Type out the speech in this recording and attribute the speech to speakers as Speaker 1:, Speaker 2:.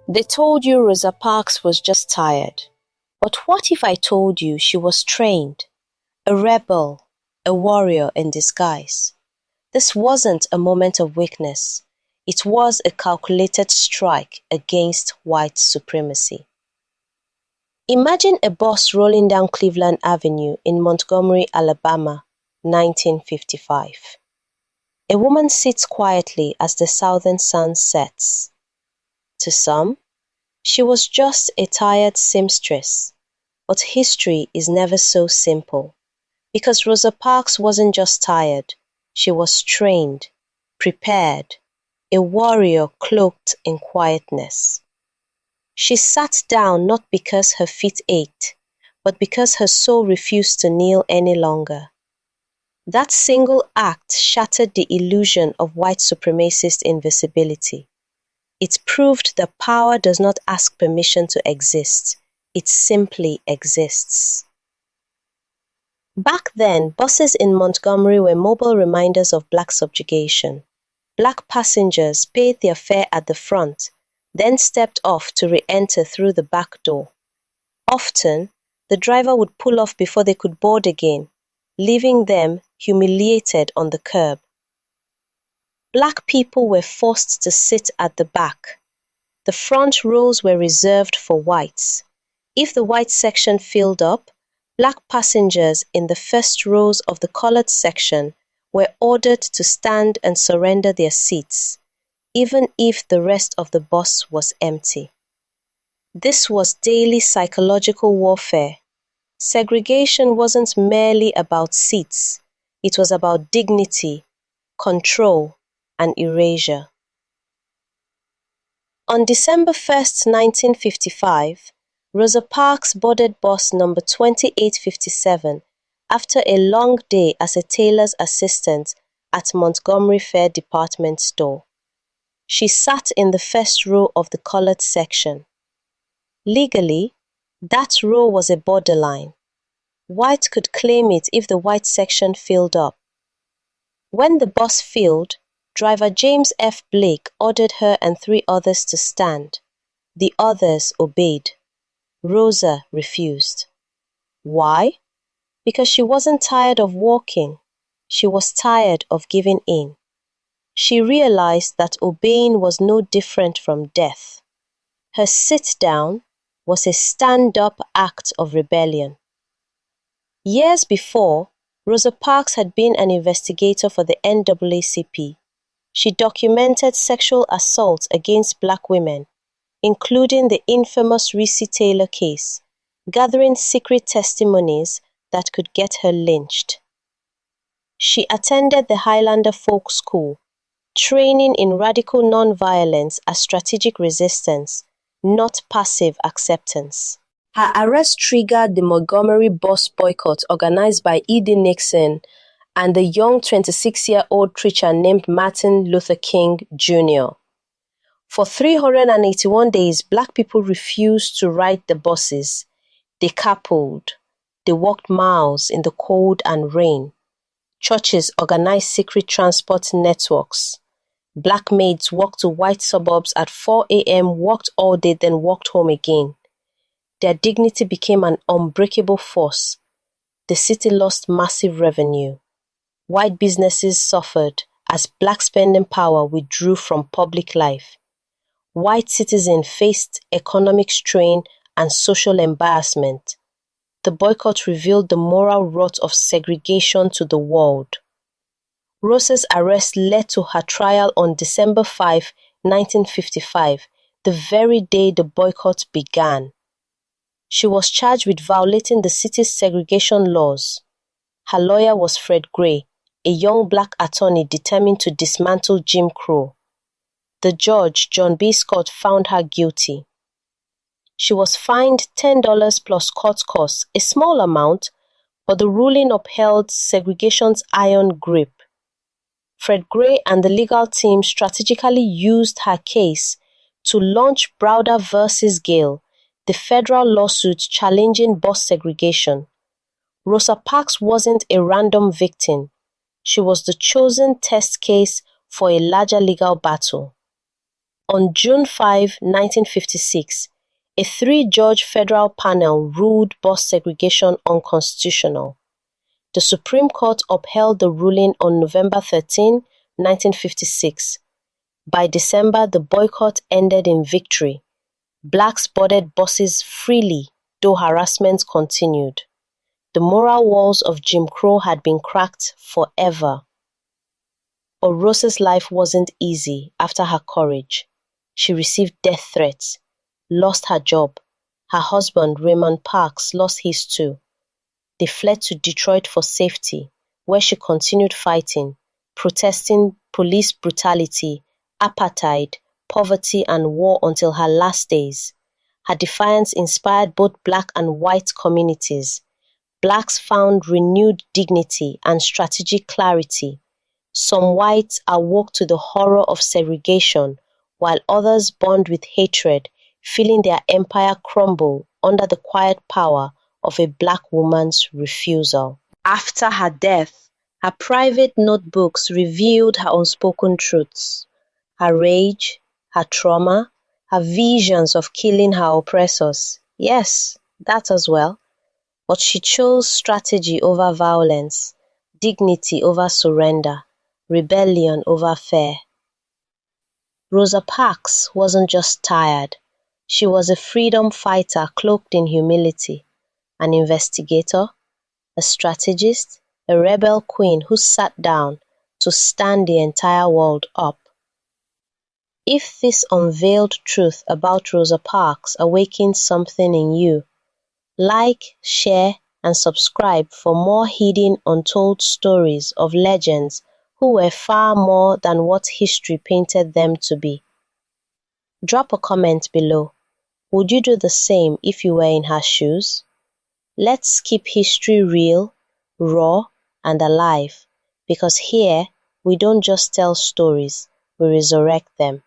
Speaker 1: They told you Rosa Parks was just tired. But what if I told you she was trained? A rebel, a warrior in disguise. This wasn't a moment of weakness. It was a calculated strike against white supremacy. Imagine a bus rolling down Cleveland Avenue in Montgomery, Alabama, 1955. A woman sits quietly as the southern sun sets. To some, she was just a tired seamstress. But history is never so simple. Because Rosa Parks wasn't just tired, she was trained, prepared, a warrior cloaked in quietness. She sat down not because her feet ached, but because her soul refused to kneel any longer. That single act shattered the illusion of white supremacist invisibility. It proved that power does not ask permission to exist. It simply exists. Back then, buses in Montgomery were mobile reminders of black subjugation. Black passengers paid their fare at the front, then stepped off to re-enter through the back door. Often, the driver would pull off before they could board again, leaving them humiliated on the curb. Black people were forced to sit at the back. The front rows were reserved for whites. If the white section filled up, black passengers in the first rows of the colored section were ordered to stand and surrender their seats, even if the rest of the bus was empty. This was daily psychological warfare. Segregation wasn't merely about seats. It was about dignity, control, and erasure. On December 1st, 1955, Rosa Parks boarded bus number 2857 after a long day as a tailor's assistant at Montgomery Fair department store. She sat in the first row of the colored section. Legally, that row was a borderline. White could claim it if the white section filled up. When the bus filled, driver James F. Blake ordered her and 3 others to stand. The others obeyed. Rosa refused. Why? Because she wasn't tired of walking. She was tired of giving in. She realized that obeying was no different from death. Her sit-down was a stand-up act of rebellion. Years before, Rosa Parks had been an investigator for the NAACP. She documented sexual assaults against black women, including the infamous Recy Taylor case, gathering secret testimonies that could get her lynched. She attended the Highlander Folk School, training in radical nonviolence as strategic resistance, not passive acceptance. Her arrest triggered the Montgomery Bus Boycott organized by E.D. Nixon and the young 26-year-old preacher named Martin Luther King, Jr. For 381 days, black people refused to ride the buses. They carpooled. They walked miles in the cold and rain. Churches organized secret transport networks. Black maids walked to white suburbs at 4 a.m., walked all day, then walked home again. Their dignity became an unbreakable force. The city lost massive revenue. White businesses suffered as black spending power withdrew from public life. White citizens faced economic strain and social embarrassment. The boycott revealed the moral rot of segregation to the world. Rosa's arrest led to her trial on December 5, 1955, the very day the boycott began. She was charged with violating the city's segregation laws. Her lawyer was Fred Gray, a young black attorney determined to dismantle Jim Crow. The judge, John B. Scott, found her guilty. She was fined $10 plus court costs, a small amount, but the ruling upheld segregation's iron grip. Fred Gray and the legal team strategically used her case to launch Browder versus Gale, the federal lawsuit challenging bus segregation. Rosa Parks wasn't a random victim. She was the chosen test case for a larger legal battle. On June 5, 1956, a three-judge federal panel ruled bus segregation unconstitutional. The Supreme Court upheld the ruling on November 13, 1956. By December, the boycott ended in victory. Blacks boarded buses freely, though harassment continued. The moral walls of Jim Crow had been cracked forever. But Rosa's life wasn't easy after her courage. She received death threats, lost her job. Her husband, Raymond Parks, lost his too. They fled to Detroit for safety, where she continued fighting, protesting police brutality, apartheid, poverty, and war until her last days. Her defiance inspired both black and white communities. Blacks found renewed dignity and strategic clarity. Some whites awoke to the horror of segregation, while others burned with hatred, feeling their empire crumble under the quiet power of a black woman's refusal. After her death, her private notebooks revealed her unspoken truths, her rage, her trauma, her visions of killing her oppressors. Yes, that as well. But she chose strategy over violence, dignity over surrender, rebellion over fear. Rosa Parks wasn't just tired. She was a freedom fighter cloaked in humility, an investigator, a strategist, a rebel queen who sat down to stand the entire world up. If this unveiled truth about Rosa Parks awakens something in you, like, share, and subscribe for more hidden, untold stories of legends who were far more than what history painted them to be. Drop a comment below. Would you do the same if you were in her shoes? Let's keep history real, raw, and alive, because here we don't just tell stories, we resurrect them.